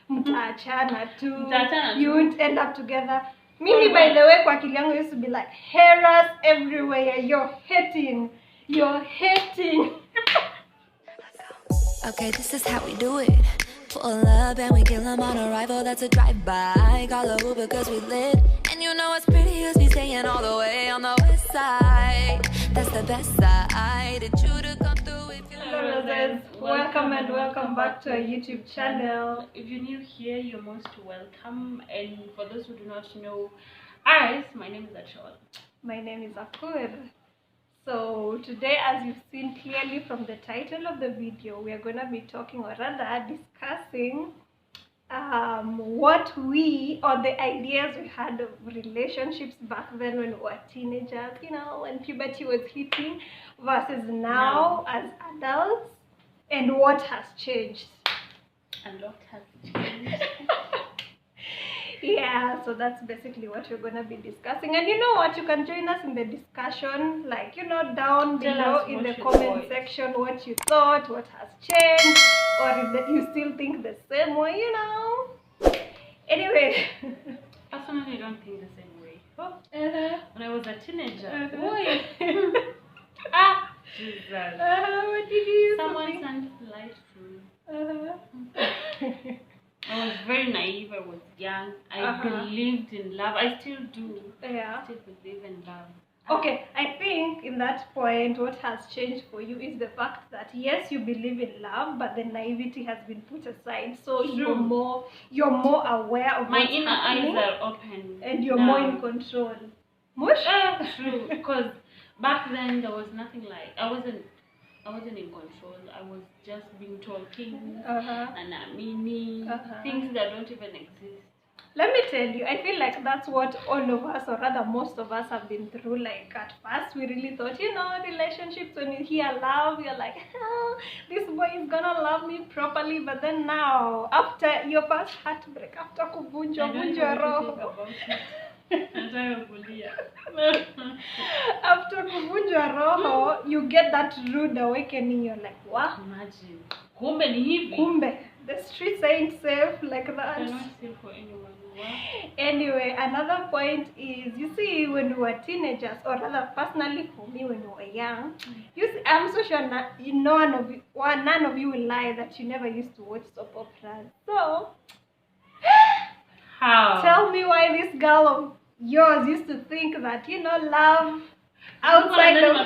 mtaachana tu. You won't end up together. Mimi, by the way, kwa akili yangu used to be like, haters everywhere. You're hating. Okay, this is how we do it. Pull up and we kill them on arrival. That's a drive-by. Call a Uber because we lit. And you know what's pretty is me staying all the way on the west side. That's the best side. It's you to come through if you... Hello, Roses. Welcome back to our YouTube channel. If you're new here, you're most welcome. And for those who do not know us, my name is Achol. My name is Akur. So today, as you've seen clearly from the title of the video, we are going to be talking, or rather discussing what we, or the ideas we had of relationships back then when we were teenagers, you know, when puberty was hitting, versus now as adults, and what has changed. A lot has changed. Yeah, so that's basically what we're going to be discussing. And you know what, you can join us in the discussion, like, you know, down below in the comment section what you thought, what has changed, or if you still think the same way, you know. Anyway. Personally, I don't think the same way. When I was a teenager, Jesus. What did you Someone sent light through. I was very naive. I was young. I believed in love. I still do. Yeah. I still believe in love. Okay, I think in that point, what has changed for you is the fact that yes, you believe in love, but the naivety has been put aside. So you're more aware of my what's inner happening, eyes are open, and you're more in control. Mush? True. Because back then there was nothing like I wasn't in control. I was just being told things and meaning things that don't even exist. Let me tell you, I feel like that's what all of us, or rather most of us, have been through. Like at first we really thought, you know, relationships, when you hear love, you're like, oh, this boy is gonna love me properly. But then now, after your first heartbreak, after kuvunjwa roho, after kuvunjwa roho, you get that rude awakening. You're like, wow, imagine, kumbe ni hivi. Kumbe the streets ain't safe like that. They're not safe for anyone. Anyway, another point is, you see, when we were teenagers, or rather personally for me when we were young, you see, I'm so sure none of you will lie that you never used to watch soap operas. So how? Tell me why this girl of yours used to think that, you know, love outside of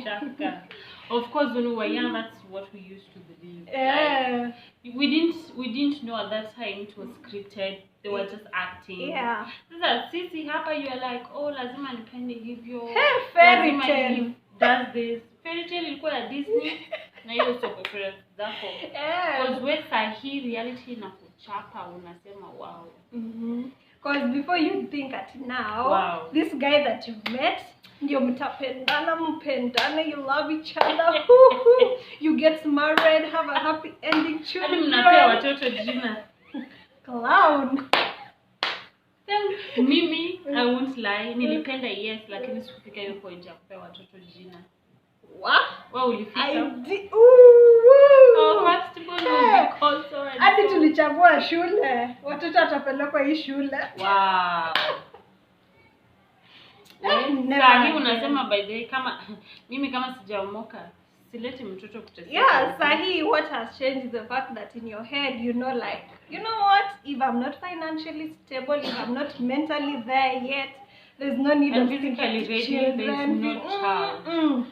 Shaka. Of course, when we were young, that's what we used to believe. Yeah. Like, we didn't know at that time it was scripted. They were just acting. Yeah. Sisi hapa, you are like, oh, lazima nipende hivyo. Fairy tale does this. Fairy tale ilikuwa ya Disney na hiyo soap opera zako. Because when sahi reality inakuchapa unasema wow. Because before you think at now, wow, this guy that you've met, you mtapendana, you love each other, you get married, have a happy ending, children. Clown. Mimi, I won't lie, nilipenda yes, lakini sikufika hiyo point ya kupea watoto jina. What? Wewe ulifika? I did. First born will be called so and hadi tulichagua shule. Watoto watapelekwa hii shule. Wow. Sahi unasema by the way, mimi kama sijaomoka, silete mtoto kuteseka. Yeah, sahi, what has changed is the fact that in your head, you know, like, you know what, if I'm not financially stable, if I'm not mentally there yet, there's no need of thinking children. There's no child.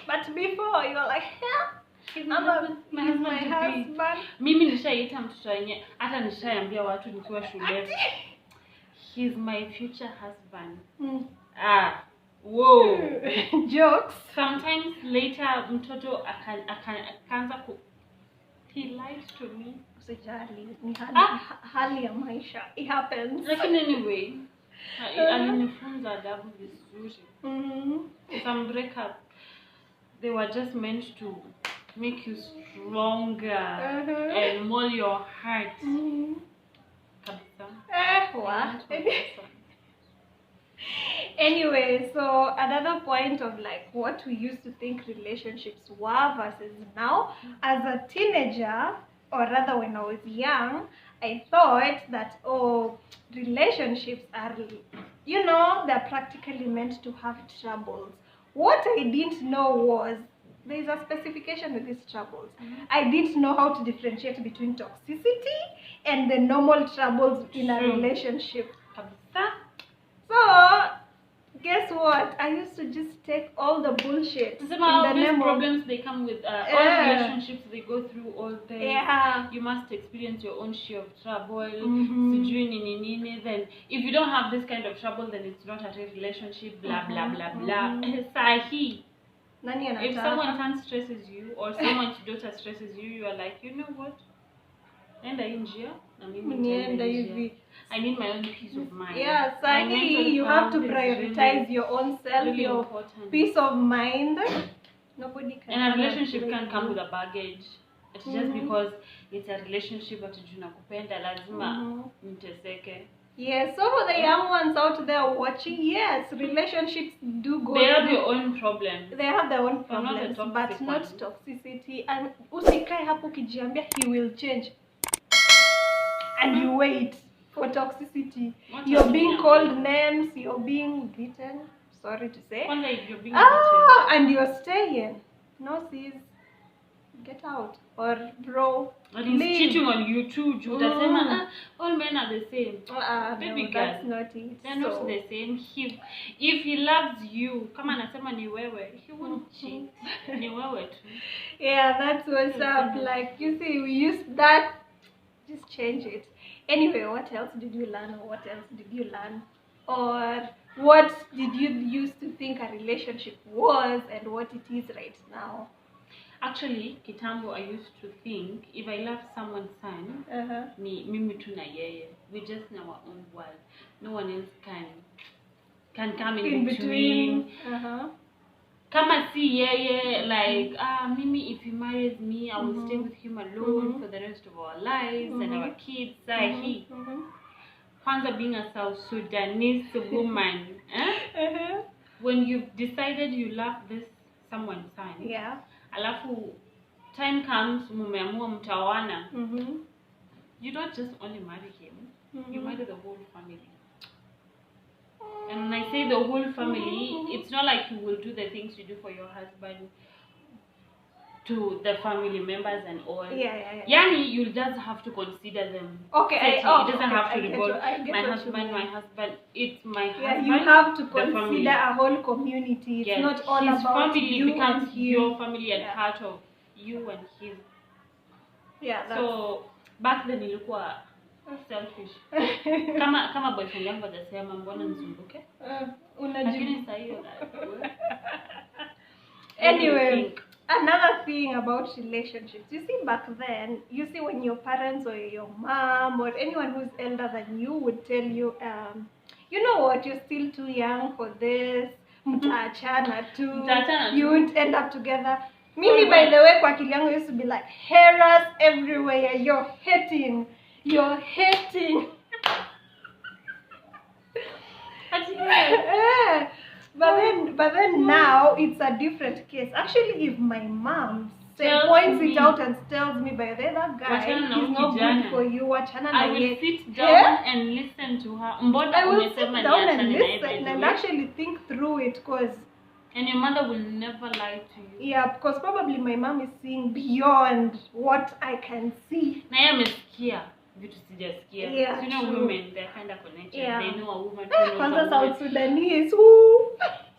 But before, you're like, yeah, he's my husband. Mimi nishaita mtoto wenye, hata nishaiambia watu nikiwa shule. He's my future husband. Whoa. Jokes. Sometimes later, mtoto akaanza he lied to me. Usijali, ni hali ya maisha. It happens. Lakini anyway, alinifunza adabu vizuri. Some breakup, they were just meant to make you stronger and mold your heart. Kabisa. What? Anyway, so another point of like what we used to think relationships were versus now. As a teenager, or rather when I was young, I thought that, oh, relationships are, you know, they're practically meant to have troubles. What I didn't know was there's a specification with these troubles. I didn't know how to differentiate between toxicity and the normal troubles in a relationship. So, guess what? I used to just take all the bullshit. These problems they come with. All relationships they go through all day. Yeah. You must experience your own share of trouble. Then if you don't have this kind of trouble, then it's not a real relationship. Blah blah blah blah. Sahi. If someone's son stresses you or someone's daughter stresses you, you are like, you know what? And I need my own peace of mind. Yeah, Sahi, you have to prioritize your own self, really your important. Peace of mind. Nobody can. And a relationship can come with a baggage. It's just because it's a relationship that you nakupenda lazima mteseke. Yes, so for the young ones out there watching, yes, relationships do go. They have their own problems. They have their own problems, but not toxicity. And usikae hapo kijiambia he will change. And you wait for toxicity. You're being called names, you're being beaten. Sorry to say. One day you're being beaten. And you're staying. No, sis. Get out. Or bro. And he's cheating on you too. All men are the same. Baby no, that's not it. They're not the same. If he loves you, kama anasema ni wewe, he won't cheat. Ni wewe too. Yeah, that's what's up. Like, you see, we use that. Just change it. Anyway, what else did you learn, or what else did you learn? Or what did you used to think a relationship was and what it is right now? Actually, kitambo, I used to think if I love someone's son, ni mimi tu na yeye. We just in our own world. No one else can come in between. Kama si yeye, like, Mimi, if he marries me, I will stay with him alone for the rest of our lives and our kids. Kwanza being a South Sudanese woman, when you've decided you love someone's son, alafu time comes, mumeamua mtawana, you don't just only marry him, you marry the whole family. And when I say the whole family, it's not like you will do the things you do for your husband to the family members and all. Yani, you'll just have to consider them. Okay. It doesn't have to revolve my husband. It's my husband. You have to consider a whole community. It's not all his about family you becomes and him. your family and part of you and him. So back then ilikuwa selfish. Kama boyfriend yangu atasema mbona nisumbuke? Lakini sasa hiyo anyway, another thing about relationships, you see, back then, you see, when your parents or your mom or anyone who's elder than you would tell you, you know what, you're still too young for this, mtaachana tu, you won't end up together. Mimi, by the way, kwa akili yangu used to be like, harass everywhere, you're hating. But then now it's a different case. Actually, if my mom points it out and tells me, by the way, that guy is not good for you, I will sit down and listen to her. I will sit down and listen and actually think through it, and your mother will never lie to you. Yeah, because probably my mom is seeing beyond what I can see. Na yeye amesikia vitu sijasikia. Yeah, you know, women, they're kind of connected. Yeah. They know a woman. Kwanza South Sudanese.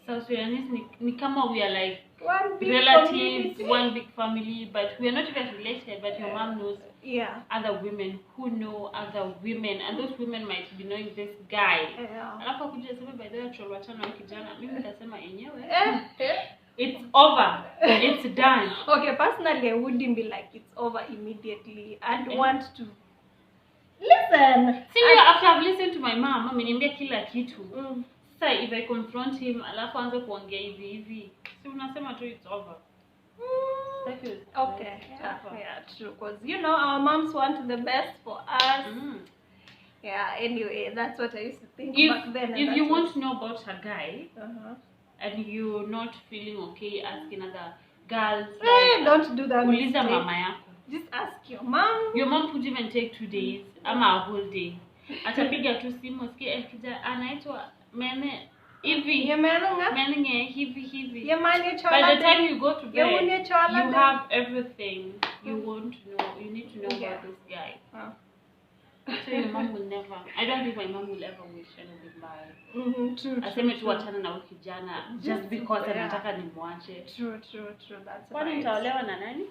South Sudanese ni kama we are like one big relatives, community. One big family, but we are not even related. But your mom knows other women who know other women, and those women might be knowing this guy. Alafu kuja sema by the way tulwachana na kijana, mimi nitasema enyewe. It's over. It's done. Okay, personally I wouldn't be like it's over immediately. I'd want to listen. See, after I've listened to my mom, ameniambia kila kitu. So if I confront him, alafu anze kuongea hivi, si unasema tu it's over. Okay, yeah, true. Because you know our moms want the best for us. Yeah, anyway, that's what I used to think back then. If you want to know about a guy, and you're not feeling okay asking other girls, don't do that. Uliza mama yako. Just ask your mom. Your mom could even take 2 days, ama a whole day. Atapiga tu simu, sikia kija anaitwa mene hivi. Mene hivi. By the time you go to bed, you have everything you want to know. You need to know about this guy. So your mom will never. I don't think my mom will ever wish anything bad. True. Aseme tu wachana na ukijana just because anataka nimwache. True. That's kwani nitaolewa na nani?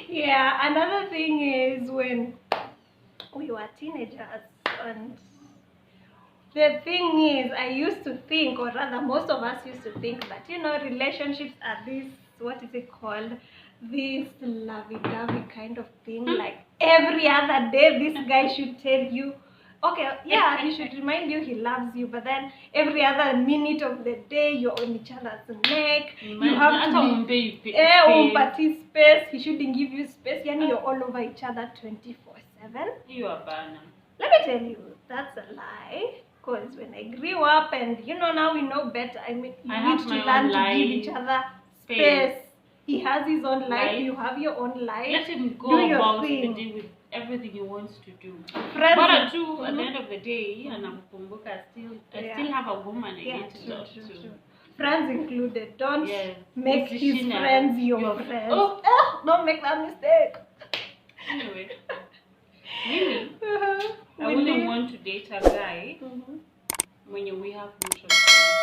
Yeah, another thing is when we were teenagers, and the thing is, I used to think, or rather most of us used to think that, relationships are this, what is it called, this lovey-dovey kind of thing. Like every other day this guy should tell you, okay, yeah, he should remind you he loves you, but then every other minute of the day you're on each other's neck. You have to be space. He shouldn't give you space. You're all over each other 24/7. You are bad. Let me tell you, that's a lie. Because when I grew up and now we know better, I mean, you need to learn to give each other space. He has his own life. You have your own life. Let him go about the day with everything he wants to do. But at the end of the day, and I still have a woman I need to love too. Friends included. Don't make his friends your friends. Don't make that mistake. Anyway, really, I wouldn't want to date a guy when we have mutual friends.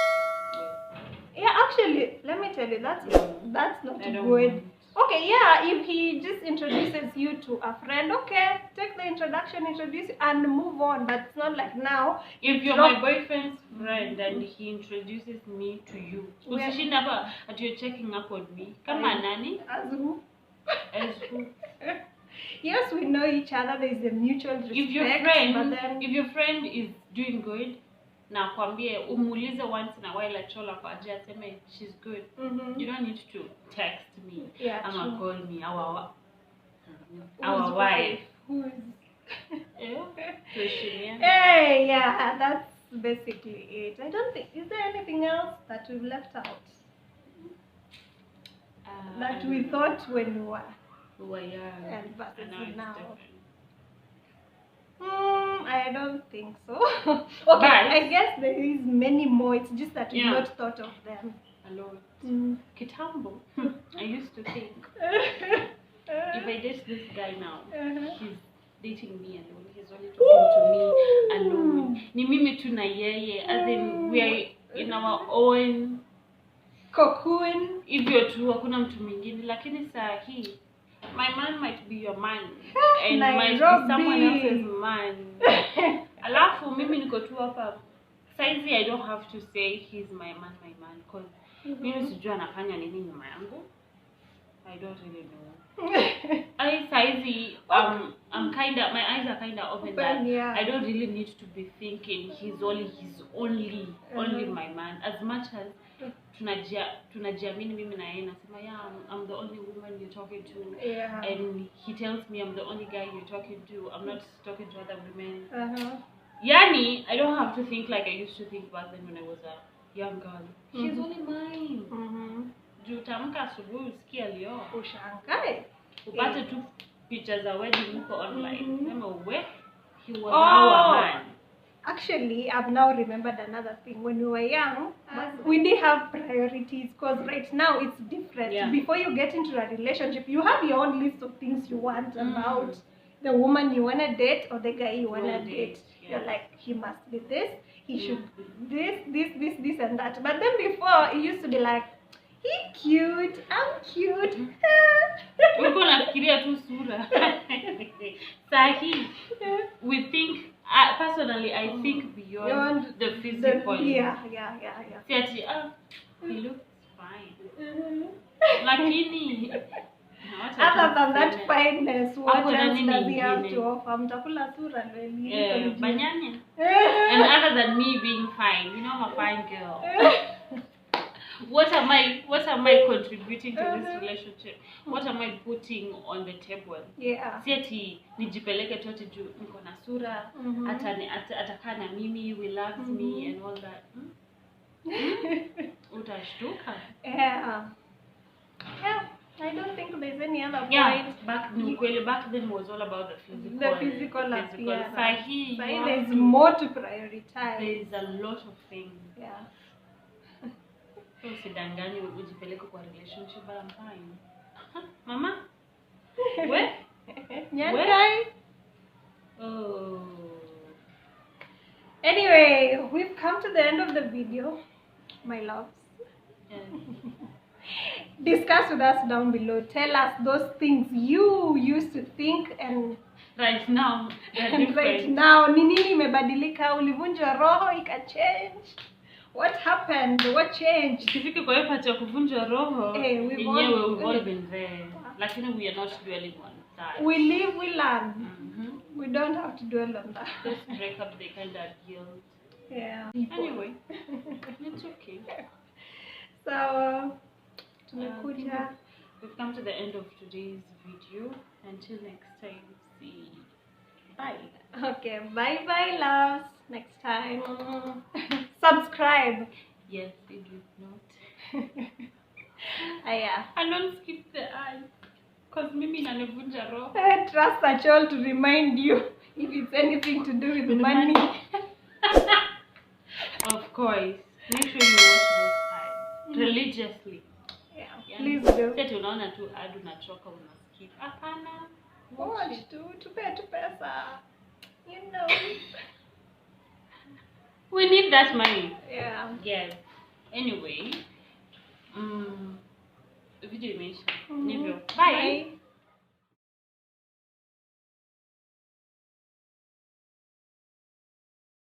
Yeah, actually, let me tell you, that's not good. Okay, yeah, if he just introduces you to a friend, okay, take the introduction, introduce and move on. But it's not like now. If you're my boyfriend's friend and he introduces me to you, she never you're checking up on me. Come on, Nani. As who? As who? Yes, we know each other. There is a mutual respect. If your friend is doing good, na kwambie umulize once in a while achola kwa aje aseme she's good. You don't need to text me ama call me our wife. Who's hey, yeah, that's basically it. I don't think, is there anything else that we've left out that we thought when we were young and versus now? I don't think so. Okay, but I guess there is many more. It's just that we've not thought of them. A lot. Kitambo. I used to think if I date this guy now, he's dating me alone. He's only talking to me alone. Ni mimi tu na yeye, as in we are in our own cocoon. Hivyo tu hakuna mtu mwingine, lakini saa hii my man might be your man and might be someone else's man. Alafu mimi niko tu hapa. Saizi I don't have to say he's my man because mimi sijui anafanya nini nyuma yangu. I don't really know. Saizi my eyes are kinda open that I don't really need to be thinking he's only my man, as much as tunajiamini mimi na yeye nasema I'm the only woman you're talking to, and he tells me I'm the only guy you're talking to. I'm not talking to other women. Yani I don't have to think like I used to think back then when I was a young girl. She's only mine. Juu tamka asubuhi usikia leo ushangae upate tu pictures za wedding huko online. Sema he was our man. Actually, I've now remembered another thing. When we were young, we did have priorities, because right now it's different. Before you get into a relationship, you have your own list of things you want about the woman you want to date or the guy you want to date. You're like, he must be this, he should this and that. But then before, it used to be like, he cute, I'm cute. Uko nafikiria tu sura. Sahi, we think, personally, I think beyond the physical. Yeah. He looks fine. Lakini, other than that fineness, what else does he have to offer? Mtakula sura banyanya. And other than me being fine, I'm a fine girl. What am I contributing to this relationship? What am I putting on the table? Yeah. Si ati nijipeleke tote juu niko na sura, atakaa na mimi, will love me and all that. Utashtuka. Yeah. Yeah. I don't think there's any other point. Yeah, back then was all about the physical. The physical appearance. Sahi, there's more to prioritize. There's a lot of things. Yeah. So usidanganye ujipeleke kwa relationship, but I'm fine. Mama? Where? Where? Oh. Anyway, we've come to the end of the video, my loves. Yeah. Discuss with us down below. Tell us those things you used to think and right now right now ni nini imebadilika, ulivunjwa roho ikachange. What happened? What changed? Kifika kwa part ya kuvunjwa roho, we've all been there. Lakini we are not dwelling on that. We live, we learn. We don't have to dwell on that. Just break up the kind of guilt. Yeah. Anyway, it's okay. So, we've come to the end of today's video. Until next time, see. Bye. Okay, bye bye, loves. Next time. Subscribe. Yes, it is not. Yeah. And don't skip the eye. Because maybe nanevunja roho. Trust a child to remind you if it's anything to do with money. Of course. Make sure you watch this eye religiously. Yeah. Please do. Sasa unaona tu ad unachoka unaskip. Hapana. Watch to pesa. You know. We need that money. Yeah. Yes. Anyway, video imeisha. Nivyo. Bye.